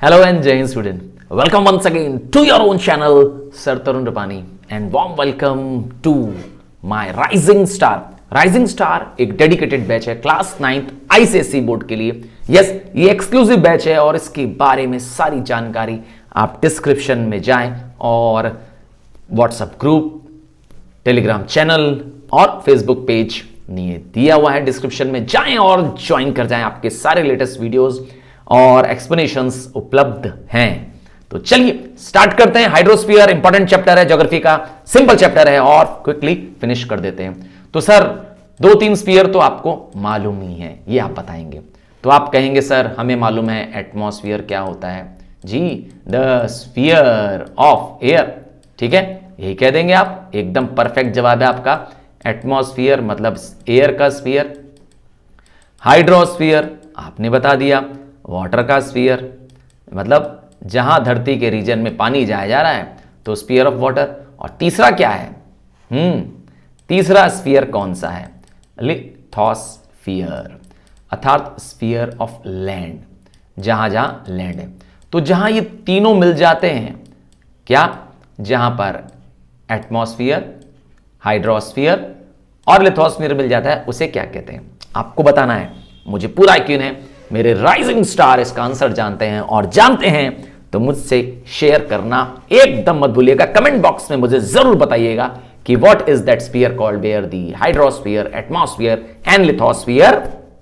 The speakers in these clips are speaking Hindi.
Hello and Jai Hind student. Welcome once again to your own channel, Sir Tarun Rupani, and warm welcome to my Rising Star. Rising Star एक डेडिकेटेड बैच है क्लास 9th आईसीएसई बोर्ड के लिए. यस, ये एक्सक्लूसिव बैच है और इसके बारे में सारी जानकारी आप डिस्क्रिप्शन में जाएं और व्हाट्सएप ग्रुप, टेलीग्राम चैनल और फेसबुक पेज दिया हुआ है डिस्क्रिप्शन में, जाएं और ज्वाइन कर जाएं. आपके सारे लेटेस्ट वीडियोस और एक्सप्लेनेशंस उपलब्ध हैं. तो चलिए स्टार्ट करते हैं. हाइड्रोस्फीयर इंपॉर्टेंट चैप्टर है, ज्योग्राफी का सिंपल चैप्टर है और क्विकली फिनिश कर देते हैं. तो सर 2-3 स्फीयर तो आपको मालूम ही है, ये आप बताएंगे. तो आप कहेंगे सर हमें मालूम है एटमॉस्फेयर क्या होता है. जी, द स्फीयर ऑफ एयर. ठीक है, यही कह देंगे आप. एकदम परफेक्ट जवाब है आपका. एटमॉस्फेयर मतलब एयर का स्फीयर. हाइड्रोस्फीयर आपने बता दिया. वाटर का स्फीयर मतलब जहां धरती के रीजन में पानी जाया जा रहा है तो स्फीयर ऑफ वाटर. और तीसरा क्या है? तीसरा स्फीयर कौन सा है? लिथोस्फीयर अर्थात स्फीयर ऑफ लैंड, जहां जहां लैंड है. तो जहां ये तीनों मिल जाते हैं, क्या? जहां पर एटमॉस्फेयर, हाइड्रोस्फीयर और लिथोस्फीयर मिल जाता है, उसे क्या कहते हैं आपको बताना है. मुझे पूरा यकीन है मेरे राइजिंग स्टार इसका आंसर जानते हैं, और जानते हैं तो मुझसे शेयर करना एकदम मत भूलिएगा. कमेंट बॉक्स में मुझे जरूर बताइएगा कि what is that sphere called where the hydrosphere, atmosphere and lithosphere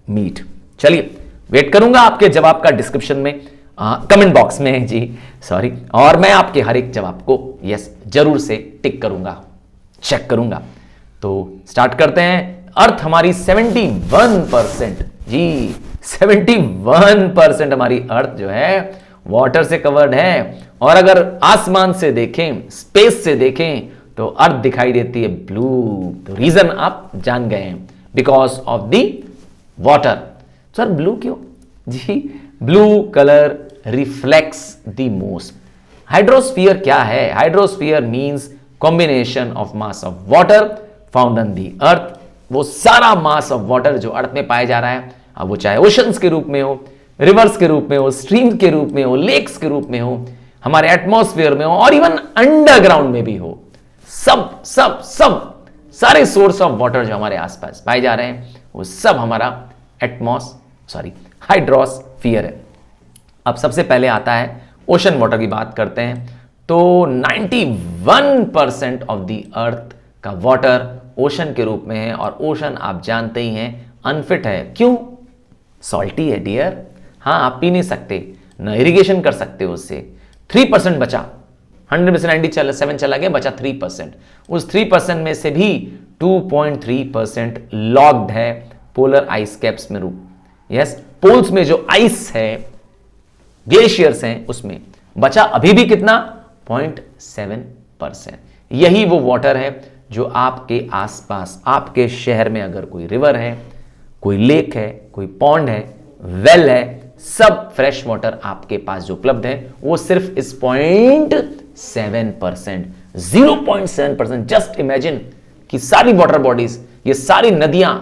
meet. चलिए वेट करूंगा आपके जवाब का डिस्क्रिप्शन में, कमेंट बॉक्स में. जी सॉरी. और मैं आपके हर एक जवाब को यस जरूर से टिक करूंगा, चेक करूंगा. तो स्टार्ट करते हैं. अर्थ हमारी 71%, जी 71% हमारी अर्थ जो है वाटर से कवर्ड है. और अगर आसमान से देखें, स्पेस से देखें, तो अर्थ दिखाई देती है ब्लू. तो रीजन आप जान गए हैं, because of the water. Sir blue क्यों? जी, blue colour reflects the most. Hydrosphere क्या है? Hydrosphere means combination of mass of water found on the earth. वो सारा मास ऑफ वाटर जो अर्थ में पाया जा रहा है, अब वो चाहे ओशंस के रूप में हो, रिवर्स के रूप में हो, स्ट्रीम के रूप में हो, लेक्स के रूप में हो, हमारे एटमॉस्फेयर में हो, और इवन अंडरग्राउंड में भी हो, सब सब सब सारे सोर्स ऑफ वाटर जो हमारे आसपास पाए जा रहे हैं, वो सब हमारा हाइड्रोस्फीयर है. अब सबसे पहले आता है ओशन वाटर की बात करते हैं. तो 91% ऑफ द अर्थ का वाटर ओशन के रूप में है. और ओशन आप जानते ही हैं अनफिट है. क्यों? सॉल्टी है डियर. हाँ, आप पी नहीं सकते, ना इरिगेशन कर सकते हो उससे. 3% बचा. 100 में से 97 चला गया, बचा 3%. उस 3% में से भी 2.3% लॉक्ड है पोलर आइस कैप्स में रूप. यस, पोल्स में जो आइस है, ग्लेशियर्स हैं, उसमें बचा अभी भी कितना? 0.7%. यही वो वाटर है जो आपके आसपास, आपके शहर में अगर कोई रिवर है, कोई लेक है, कोई पॉन्ड है, वेल है, सब फ्रेश वाटर आपके पास जो उपलब्ध है, वो सिर्फ इस 0.7%, 0.7%. जस्ट इमेजिन कि सारी वाटर बॉडीज, ये सारी नदियां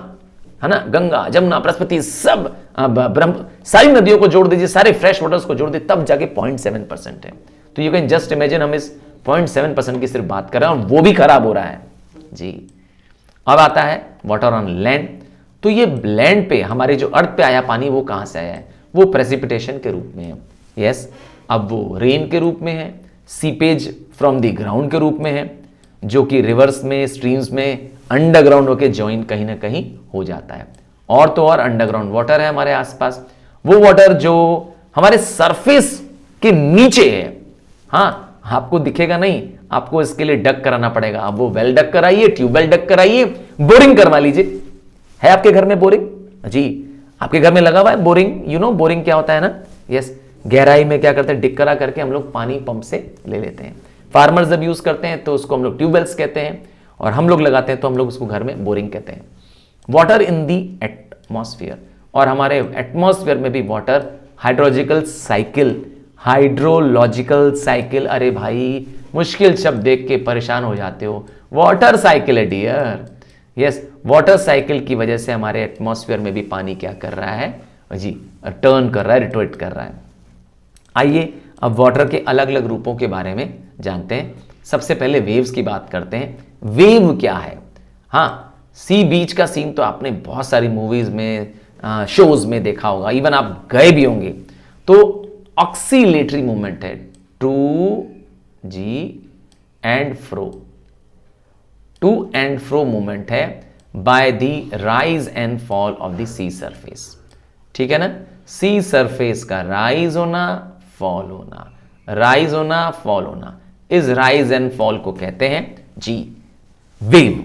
है ना, गंगा, जमुना, बृहस्पति, सब ब्रह्म, सारी नदियों को जोड़ दीजिए, सारे फ्रेश वाटर्स को जोड़ दीजिए, तब जाके 0.7% है. तो यू कैन जस्ट इमेजिन हम इस 0.7% की सिर्फ बात कर रहे हैं, और वो भी खराब हो रहा है. जी, अब आता है वाटर ऑन लैंड. तो ये लैंड पे, हमारे जो अर्थ पे आया पानी, वो कहां से आया है? वो प्रेसिपिटेशन के रूप में है. यस, अब वो रेन के रूप में है, सीपेज फ्रॉम द ग्राउंड के रूप में है, जो कि रिवर्स में, स्ट्रीम्स में अंडरग्राउंड होके ज्वाइन कहीं ना कहीं हो जाता है. और तो और अंडरग्राउंड वाटर है हमारे आसपास. वो वाटर जो हमारे सरफेस के नीचे है, हाँ आपको दिखेगा नहीं, आपको इसके लिए डक कराना पड़ेगा. अब वो वेल डक कराइए, ट्यूबवेल डक कराइए, बोरिंग करवा लीजिए. है आपके घर में बोरिंग? जी, आपके घर में लगा हुआ है बोरिंग. यू नो बोरिंग क्या होता है ना? यस, गहराई में क्या करते हैं, डिक करा करके हम लोग पानी पंप से ले लेते हैं. फार्मर्स जब यूज करते हैं तो उसको हम लोग ट्यूबवेल्स कहते हैं, और हम लोग लगाते हैं तो हम लोग उसको घर में बोरिंग कहते हैं. Water in the atmosphere. और हमारे एटमॉस्फेयर में भी वाटर हाइड्रोलॉजिकल साइकिल. अरे भाई, मुश्किल शब्द देख के परेशान हो जाते हो. वाटर साइकिल है डियर. यस, वाटर साइकिल की वजह से हमारे एटमॉस्फेयर में भी पानी क्या कर रहा है जी, टर्न कर रहा है, रिट्रोएट कर रहा है. आइए अब वाटर के अलग अलग रूपों के बारे में जानते हैं। सबसे पहले वेव्स की बात करते हैं। वेव क्या है? हाँ, सी बीच का सीन तो आपने बहुत सारी मूवीज में, शोज में देखा होगा, इवन आप गए भी होंगे। तो ऑक्सीलेटरी मूवमेंट है, टू जी and fro, to and fro movement है by the rise and fall of the sea surface. ठीक है ना, सी सरफेस का राइज होना, फॉल होना, राइज होना, फॉल होना, इस राइज एंड फॉल को कहते हैं जी वेव।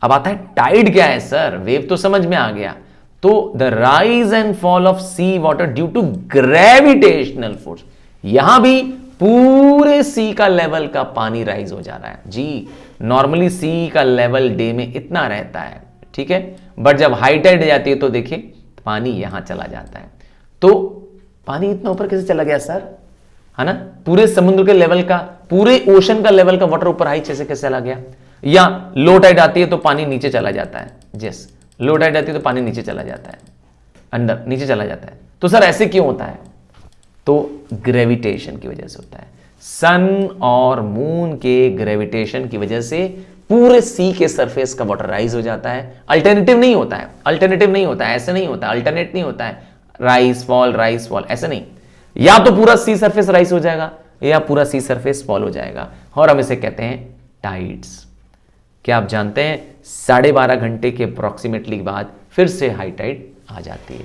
अब आता है टाइड क्या है सर? वेव तो समझ में आ गया। तो the rise and fall of sea water due to gravitational force. यहां भी पूरे सी का लेवल का पानी राइज हो जा रहा है जी। नॉर्मली सी का लेवल डे में इतना रहता है, ठीक है, बट जब हाई टाइड जाती है तो देखिए पानी यहां चला जाता है। तो पानी इतना ऊपर कैसे चला गया सर? है ना, पूरे समुद्र के लेवल का, पूरे ओशन का लेवल का वाटर ऊपर हाई कैसे कैसे चला गया? या लो टाइड आती है तो पानी नीचे चला जाता है। यस, लो टाइड आती है तो पानी नीचे चला जाता है, अंदर नीचे चला जाता है। तो सर ऐसे क्यों होता है? तो ग्रेविटेशन की वजह से होता है। सन और मून के ग्रेविटेशन की वजह से पूरे सी के सरफेस का वाटर राइज हो जाता है। अल्टरनेटिव नहीं होता है, अल्टरनेटिव नहीं होता है, ऐसे नहीं होता, अल्टरनेट नहीं होता है, राइज फॉल ऐसे नहीं। या तो पूरा सी सरफेस राइज हो जाएगा या पूरा सी सरफेस फॉल हो जाएगा, और हम इसे कहते हैं टाइड्स। क्या आप जानते हैं 12.5 घंटे के अप्रोक्सीमेटली बाद फिर से हाई टाइड आ जाती है।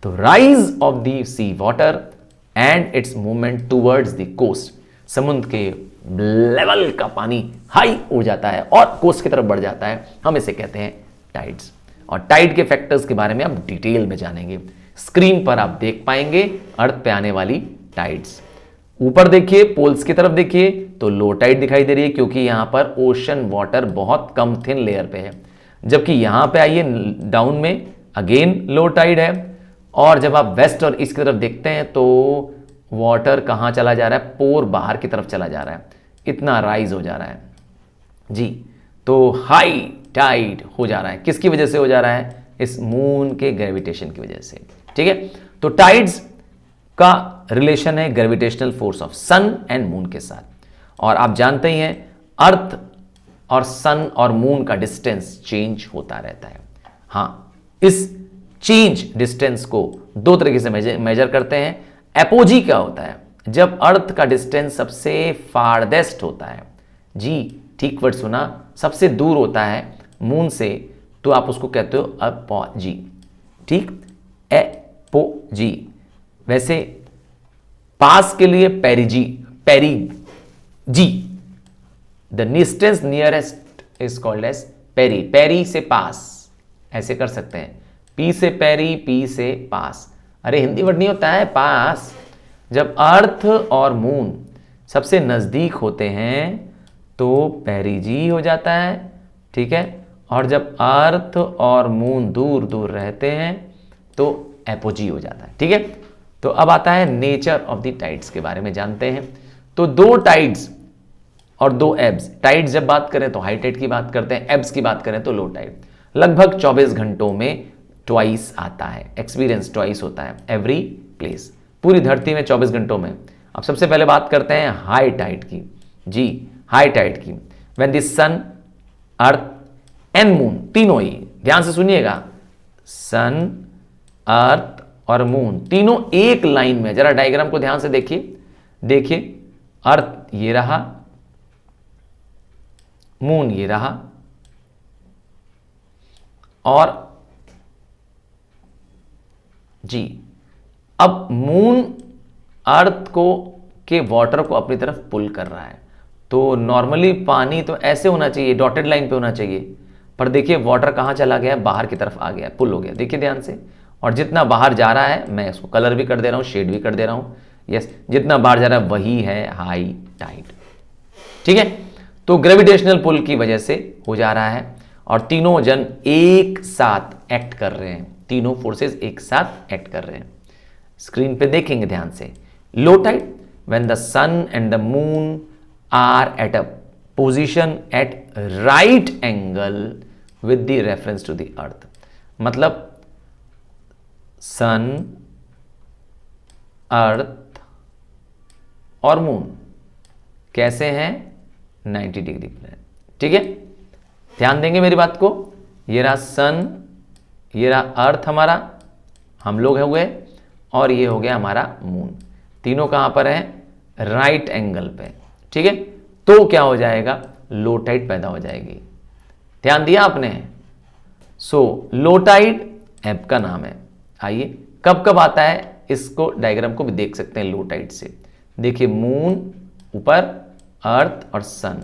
तो rise of the sea water and its movement towards the coast, समुद्र के लेवल का पानी हाई हो जाता है और कोस्ट की तरफ बढ़ जाता है, हम इसे कहते हैं टाइड्स। और टाइड के फैक्टर्स के बारे में आप डिटेल में जानेंगे। स्क्रीन पर आप देख पाएंगे अर्थ पे आने वाली टाइड्स। ऊपर देखिए, पोल्स की तरफ देखिए तो लो टाइड दिखाई दे रही है, क्योंकि यहां पर ओशन वाटर बहुत कम थिन लेयर पे है। जबकि यहां पे आइए डाउन में, अगेन लो टाइड है। और जब आप वेस्ट और ईस्ट की तरफ देखते हैं तो वाटर कहां चला जा रहा है? पोर बाहर की तरफ चला जा रहा है, इतना राइज हो जा रहा है जी। तो हाई टाइड हो जा रहा है, किसकी वजह से हो जा रहा है? इस मून के ग्रेविटेशन की वजह से। ठीक है, तो टाइड्स का रिलेशन है gravitational force of sun and moon के साथ। और आप जानते ही हैं अर्थ और सन और मून का डिस्टेंस चेंज होता रहता है। हां, इस चेंज डिस्टेंस को दो तरीके से मेजर करते हैं। एपोजी क्या होता है? जब अर्थ का डिस्टेंस सबसे फारदेस्ट होता है जी, ठीक वर्ड सुना, सबसे दूर होता है मून से, तो आप उसको कहते हो अपोजी। ठीक, एपोजी। वैसे पास के लिए perigee, perigee. The distance nearest is called as peri, peri से पास, ऐसे कर सकते हैं, पी से पेरी, पी से पास। अरे हिंदी वर्ड नहीं होता है पास। जब अर्थ और मून सबसे नजदीक होते हैं तो पेरिजी हो जाता है, ठीक है, और जब अर्थ और मून दूर दूर रहते हैं तो एपोजी हो जाता है। ठीक है, तो अब आता है नेचर ऑफ द टाइड्स के बारे में जानते हैं। तो दो टाइड्स और दो एब्स। टाइड्स जब बात करें तो हाई टाइड की बात करते हैं, एब्स की बात करें तो लो टाइड। लगभग 24 घंटों में ट्वाइस आता है, एक्सपीरियंस ट्वाइस होता है एवरी प्लेस, पूरी धरती में 24 घंटों में। अब सबसे पहले बात करते हैं हाई टाइड की जी, हाई टाइड की। When the sun, earth and moon, तीनों ही ध्यान से सुनिएगा, सन, अर्थ और मून तीनों एक लाइन में, जरा डायग्राम को ध्यान से देखिए, देखिए अर्थ ये रहा, मून ये रहा, और जी अब मून अर्थ को के वाटर को अपनी तरफ पुल कर रहा है। तो नॉर्मली पानी तो ऐसे होना चाहिए, डॉटेड लाइन पे होना चाहिए, पर देखिए वाटर कहां चला गया? बाहर की तरफ आ गया, पुल हो गया। देखिए ध्यान से, और जितना बाहर जा रहा है, मैं इसको कलर भी कर दे रहा हूं, शेड भी कर दे रहा हूं, यस, जितना बाहर जा रहा है वही है हाई टाइड। ठीक है, तो ग्रेविटेशनल पुल की वजह से हो जा रहा है, और तीनों जन एक साथ एक्ट कर रहे हैं, तीनों फोर्सेस एक साथ एक्ट कर रहे हैं। स्क्रीन पे देखेंगे ध्यान से। Low tide, when the sun and the moon are at a position at right angle with the reference to the earth. मतलब सन, अर्थ और मून कैसे हैं 90 डिग्री पर, ठीक है। ध्यान देंगे मेरी बात को। ये रहा सन, ये रहा अर्थ हमारा, हम लोग हुए, और ये हो गया हमारा मून। तीनों कहां पर है, राइट एंगल पे, ठीक है। तो क्या हो जाएगा, लो टाइड पैदा हो जाएगी। ध्यान दिया आपने। सो लो टाइड ऐप का नाम है। आइए कब कब आता है, इसको डायग्राम को भी देख सकते हैं लो टाइड से। देखिए मून ऊपर, अर्थ और सन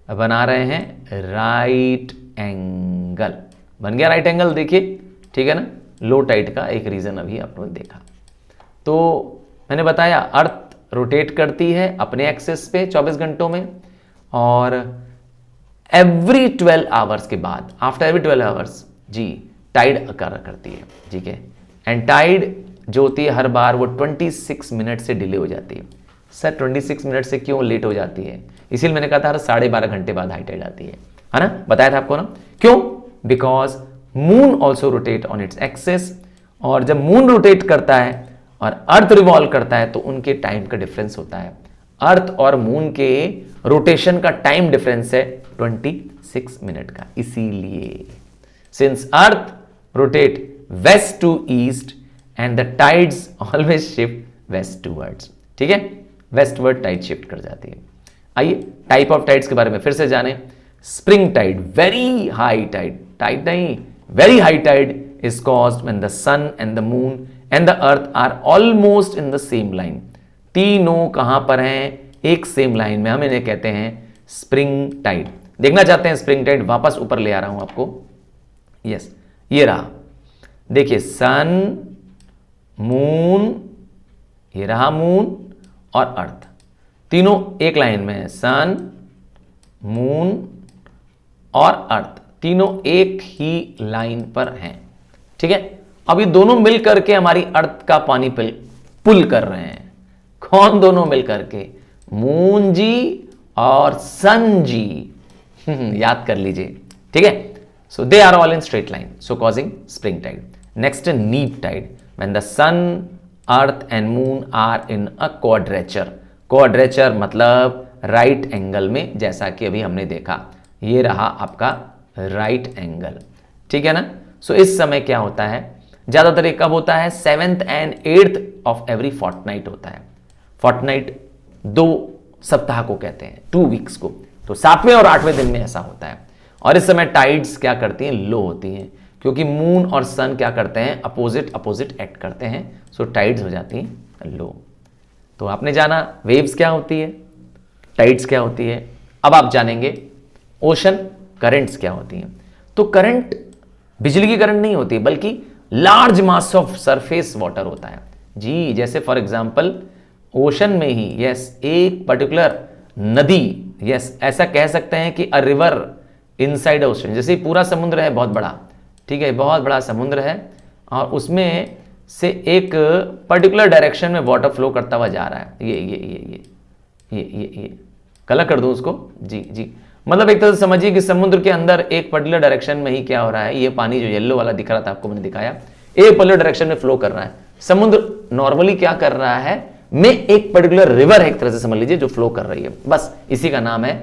बना रहे हैं राइट एंगल, बन गया राइट एंगल, देखिए, ठीक है ना। लो टाइड का एक रीजन अभी आपने देखा। तो मैंने बताया अर्थ रोटेट करती है अपने एक्सिस पे 24 घंटों में, और एवरी 12 आवर्स के बाद, आफ्टर एवरी 12 आवर्स जी टाइड अकर करती है, ठीक है। एंड टाइड जो होती है हर बार वो 26 मिनट से डिले हो जाती है। सर 26 मिनट से क्यों लेट हो जाती है, इसीलिए मैंने कहा था हर 12.5 घंटे बाद हाई टाइड आती है ना, बताया था आपको ना। क्यों, because moon also rotate on its axis, और जब मून रोटेट करता है और अर्थ रिवॉल्व करता है तो उनके टाइम का डिफरेंस होता है। अर्थ और मून के रोटेशन का टाइम डिफरेंस है 26 मिनट का। इसीलिए since earth rotate west to east and the tides always shift west towards, ठीक है, वेस्टवर्ड टाइड शिफ्ट कर जाती है। आइए टाइप ऑफ टाइड्स के बारे में फिर से जानें। Spring tide, very high tide, tide नहीं, very high tide is caused when the sun and the moon and the earth are almost in the same line। तीनों कहां पर हैं, एक सेम लाइन में, हम इन्हें कहते हैं स्प्रिंग टाइड। देखना चाहते हैं स्प्रिंग टाइड, वापस ऊपर ले आ रहा हूं आपको। यस, ये रहा, देखिए सन, मून, ये रहा मून और अर्थ, तीनों एक लाइन में है। सन, मून और अर्थ तीनों एक ही लाइन पर हैं, ठीक है। अब ये दोनों मिल करके हमारी अर्थ का पानी पुल कर रहे हैं। कौन दोनों मिल करके, मून जी और सन जी, याद कर लीजिए, ठीक है। So they are all in straight line, so causing spring tide. Next neap tide, when the sun, earth and moon are in a quadrature. Quadrature मतलब राइट एंगल में, जैसा कि अभी हमने देखा, ये रहा आपका राइट एंगल, ठीक है ना। सो इस समय क्या होता है, ज्यादातर ये कब होता है, 7th and 8th of every Fortnite होता है। फोर्टनाइट 2 सप्ताह को कहते हैं, 2 वीक्स को। तो 7वें और 8वें दिन में ऐसा होता है, और इस समय टाइड्स क्या करती हैं, लो होती हैं, क्योंकि मून और सन क्या करते हैं, अपोजिट एक्ट करते हैं। सो टाइड्स हो जाती हैं लो। तो आपने जाना वेव्स क्या होती है, टाइड्स क्या होती है। अब आप जानेंगे ओशन करंट्स क्या होती हैं। तो करंट बिजली की करंट नहीं होती, बल्कि large mass of surface water होता है जी। जैसे फॉर एग्जांपल ओशन में ही, यस, एक पर्टिकुलर नदी, यस, ऐसा कह सकते हैं कि अ रिवर इनसाइड ओशन। जैसे पूरा समुद्र है बहुत बड़ा, ठीक है, बहुत बड़ा समुद्र है, और उसमें से एक पर्टिकुलर डायरेक्शन में वाटर फ्लो करता हुआ जा रहा है। ये कलर कर दूं उसको, जी, मतलब एक तरह से समझिए कि समुद्र के अंदर एक पर्टिकुलर डायरेक्शन में ही क्या हो रहा है, ये पानी जो येलो वाला दिख रहा था आपको, मैंने दिखाया, एक पर्टिकुलर डायरेक्शन में फ्लो कर रहा है। समुद्र नॉर्मली क्या कर रहा है, में एक पर्टिकुलर रिवर है, एक तरह से समझ लीजिए, जो फ्लो कर रही है, बस इसी का नाम है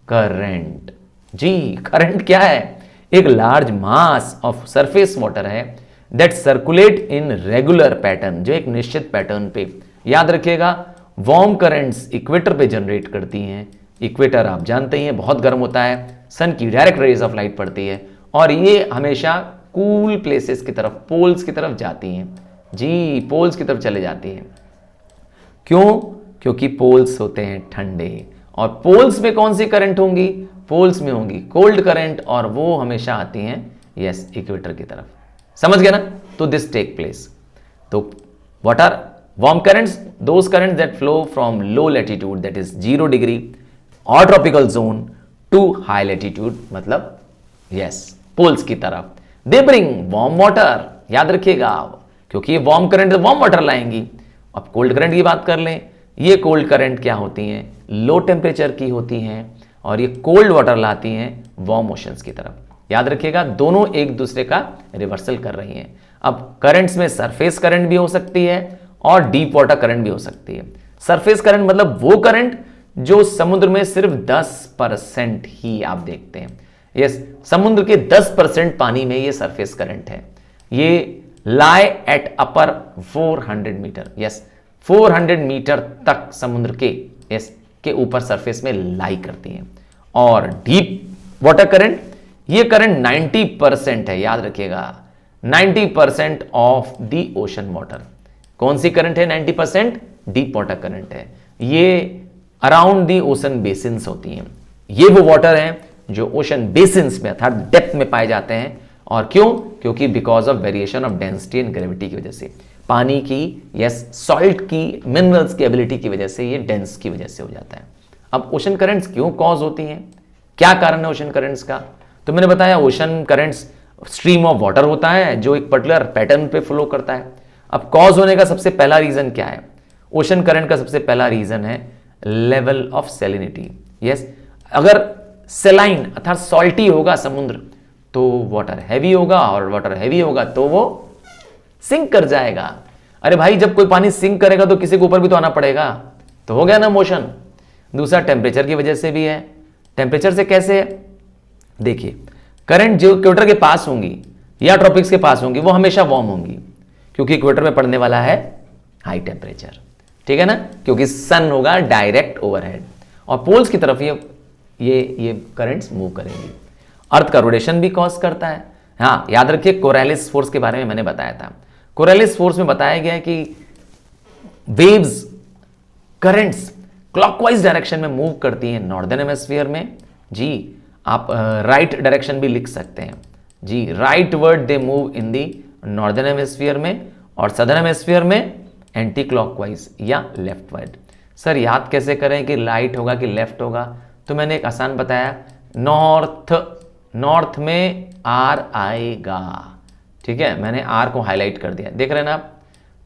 करंट जी। करंट क्या है, एक large mass of surface water है that circulate in regular pattern, जो एक निश्चित पैटर्न पे। याद रखिएगा, वार्म करंट्स इक्वेटर पे जनरेट करती हैं। इक्वेटर आप जानते ही हैं बहुत गर्म होता है, सन की डायरेक्ट रेज ऑफ लाइट पड़ती है, और ये हमेशा कूल प्लेसेस की तरफ, पोल्स की तरफ जाती हैं जी, पोल्स की तरफ चले जाती हैं। क्यों, क्योंकि पोल्स होते हैं ठंडे, और पोल्स में कौन सी करंट होंगी, पोल्स में होंगी कोल्ड करंट, और वो हमेशा आती हैं, यस, इक्वेटर की तरफ। समझ गए ना। तो दिस टेक प्लेस। तो what are warm currents, those currents that flow from low latitude, that is 0 degree और tropical zone to high latitude, मतलब यस, पोल्स की तरफ। दे ब्रिंग वार्म वाटर, याद रखिएगा, क्योंकि ये वार्म करंट वार्म वाटर लाएंगी। अब कोल्ड करंट की बात कर लें, ये कोल्ड करंट क्या होती हैं, लो टेम्परेचर की होती हैं, और ये कोल्ड वाटर लाती हैं वार्म ओशंस की तरफ। याद रखिएगा, दोनों एक दूसरे का रिवर्सल कर रही हैं। अब करंट्स में सरफेस करंट भी हो सकती है और डीप वाटर करंट भी हो सकती है। सरफेस करंट मतलब वो करंट जो समुद्र में सिर्फ 10% ही आप देखते हैं। यस, समुद्र के 10% पानी में ये सरफेस करंट है। ये lie at upper 400 metre. Yes, 400 metre तक समुद्र के के ऊपर सरफेस में लाई करती हैं। और डीप वाटर करंट, ये करंट 90% है, याद रखिएगा 90% ऑफ द ओशन वाटर। कौन सी करंट है 90%? डीप वाटर करंट है। ये अराउंड दी ओशन बेसिन्स होती हैं। ये वो वाटर हैं जो ओशन बेसिन्स में अर्थात डेप्थ में पाए जाते हैं। और क्यों? क्योंकि because of variation of density and gravity की वजह से, पानी की सॉल्ट की, मिनरल्स की एबिलिटी की वजह से, ये डेंस की वजह से हो जाता है। अब ओशन करंट्स क्यों कॉज होती हैं, क्या कारण है ओशन करंट्स का? तो मैंने बताया ocean currents stream of water होता है जो एक पर्टिकुलर पैटर्न पे फ्लो करता है। अब कॉज होने का सबसे पहला रीजन क्या है? ओशन करंट का सबसे पहला रीजन है लेवल ऑफ सैलिनिटी। यस, अगर सेलाइन अर्थात सॉल्टी होगा समुद्र तो वाटर हैवी होगा, और वाटर हैवी होगा तो वो सिंक कर जाएगा। अरे भाई, जब कोई पानी सिंक करेगा तो किसी के ऊपर भी तो आना पड़ेगा, तो हो गया ना मोशन। दूसरा टेम्परेचर की वजह से भी है। टेम्परेचर से कैसे है? देखिए, करंट जो इक्वेटर के पास होंगी या ट्रॉपिक्स के पास होंगी वो हमेशा वार्म होंगी, क्योंकि इक्वेटर में पड़ने वाला है हाई टेम्परेचर, ठीक है ना, क्योंकि सन होगा डायरेक्ट ओवरहेड, और पोल्स की तरफ ये करंट्स मूव करेंगी। अर्थ का रोटेशन भी कॉज करता है। हाँ, याद रखिए कोरेलिस फोर्स के बारे में मैंने बताया था। कोरेलिस फोर्स में बताया गया है कि वेव्स, करंट्स क्लॉकवाइज डायरेक्शन में मूव करती हैं नॉर्दर्न हेमिस्फीयर में। जी, आप राइट डायरेक्शन भी लिख सकते हैं। जी, rightward they move in the northern hemisphere में, और सदर्न हेमिस्फीयर में एंटी क्लॉकवाइज या लेफ्ट वर्ड। सर याद कैसे करें कि राइट होगा कि लेफ्ट होगा? तो मैंने एक आसान बताया, नॉर्थ में आर आएगा, ठीक है, मैंने आर को हाईलाइट कर दिया, देख रहे हैं ना आप?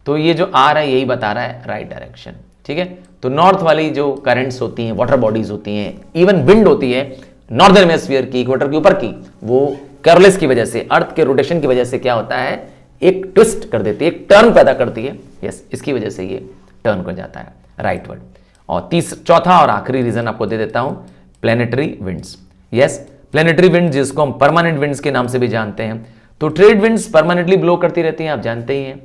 तो ये जो आर है यही बता रहा है राइट डायरेक्शन, ठीक है। तो नॉर्थ वाली जो करंट्स होती हैं, वाटर बॉडीज होती हैं, इवन विंड होती है नॉर्दर्न हेमिस्फीयर की, इक्वेटर के ऊपर की, वो कैरोलिस की वजह से, अर्थ के रोटेशन की वजह से क्या होता है, एक ट्विस्ट कर देती है, एक टर्न पैदा करती है। यस, इसकी वजह से ये टर्न कर जाता है राइट वर्ड। और चौथा और आखिरी रीजन आपको दे देता हूं, planetary winds. Yes, planetary wind जिसको हम परमानेंट विंड्स के नाम से भी जानते हैं। तो ट्रेड विंड्स परमानेंटली ब्लो करती रहती हैं, आप जानते ही हैं।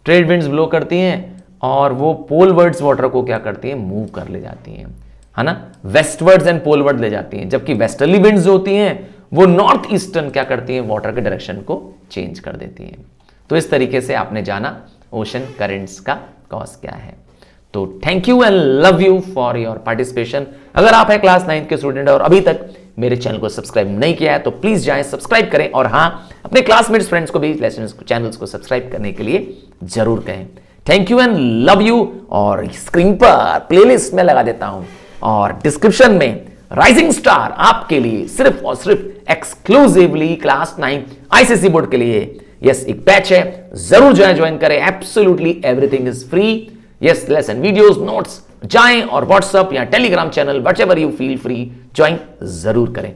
ट्रेड विंड्स ब्लो करती हैं और वो पोलवर्ड्स वाटर को क्या करती हैं, मूव कर ले जाती हैं, है ना, वेस्टवर्ड्स एंड पोलवर्ड ले जाती हैं। जबकि वेस्टर्ली विंड्स जो होती हैं वो नॉर्थ ईस्टर्न क्या करती हैं, वाटर के डायरेक्शन को चेंज कर देती हैं। तो इस तरीके से आपने जाना ओशन करंट्स का कॉज क्या है। तो thank you and love you for your participation. अगर आप है क्लास 9 के स्टूडेंट और अभी तक मेरे चैनल को सब्सक्राइब नहीं किया है तो प्लीज जाएं, सब्सक्राइब करें, और हाँ, अपने क्लासमेट्स फ्रेंड्स को भी चैनल्स को सब्सक्राइब करने के लिए जरूर कहें। Thank you and love you. और स्क्रीन पर प्लेलिस्ट में लगा देता हूं और डिस्क्रिप्शन में राइजिंग स्टार आपके लिए सिर्फ और सिर्फ एक्सक्लूसिवली क्लास 9 आईसीएसई बोर्ड के लिए यस एक बैच है, जरूर ज्वाइन करें। Absolutely everything is free. Yes, lesson videos, notes, जाएं और व्हाट्सएप या Telegram channel whatever you feel free join जरूर करें।